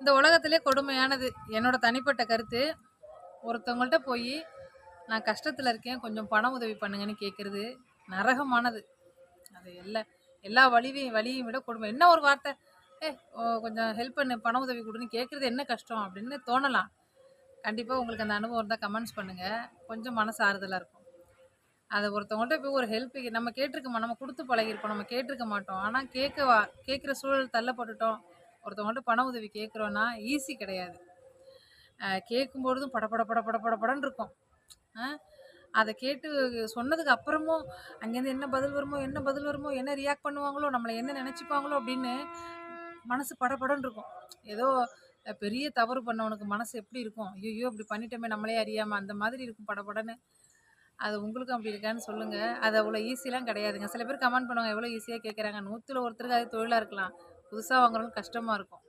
இந்த உலகத்திலே கொடுமையானது என்னோட தனிப்பட்ட கருத்து. ஒருத்தவங்கள்ட்ட போய் நான் கஷ்டத்துல இருக்கேன், கொஞ்சம் பண உதவி பண்ணுங்கன்னு கேட்கறது நரகமானது. அது எல்லா வலியையும் விட கொடுமை. என்ன ஒரு வார்த்தை, கொஞ்சம் ஹெல்ப் பண்ணு, பண உதவி குடுன்னு கேட்கறது என்ன கஷ்டம் அப்படின்னு தோணலாம். கண்டிப்பா உங்களுக்கு அந்த அனுபவம் இருந்தா கமெண்ட்ஸ் பண்ணுங்க. கொஞ்சம் மனசு ஆறுதலா இருக்கும். அத ஒருத்தவங்கள்ட்ட போய் ஒரு ஹெல்ப் நம்ம கேட்டுருக்கோமா, நம்ம குடுத்து பழகியிருப்போம். நம்ம கேட்டுருக்க மாட்டோம். ஆனா கேட்கிற சூழல் தள்ளப்பட்டுட்டோம். ஒருத்தவங்கள்ட்ட பண உதவி கேட்குறோம்னா ஈஸி கிடையாது. கேட்கும்பொழுதும் படபட பட படன்னு இருக்கும். அ அத கேட்டு சொன்னதுக்கு அப்புறமும் அங்கேருந்து என்ன பதில் வருமோ, என்ன ரியாக்ட் பண்ணுவாங்களோ, நம்மள என்ன நெனச்சுப்பாங்களோ அப்படின்னு மனசு படபடன்னு இருக்கும். ஏதோ பெரிய தவறு பண்ணவனுக்கு மனசு எப்படி இருக்கும்? ஐய்யய்யோ! இப்படி பண்ணிட்டோமே நம்மளே அறியாம, அந்த மாதிரி இருக்கும் படபடன்னு. அது உங்களுக்கும் அப்படி இருக்கான்னு சொல்லுங்க. அது அவ்வளோ ஈஸிலாம் கிடையாதுங்க. சில பேர் கமெண்ட் பண்ணுவாங்க, எவ்வளோ ஈஸியா கேட்குறாங்க. 100ல ஒருத்தருக்கு அது தொழிலா இருக்கலாம். புதுசா வாங்குறவங்களுக்கு கஷ்டமா இருக்கும்.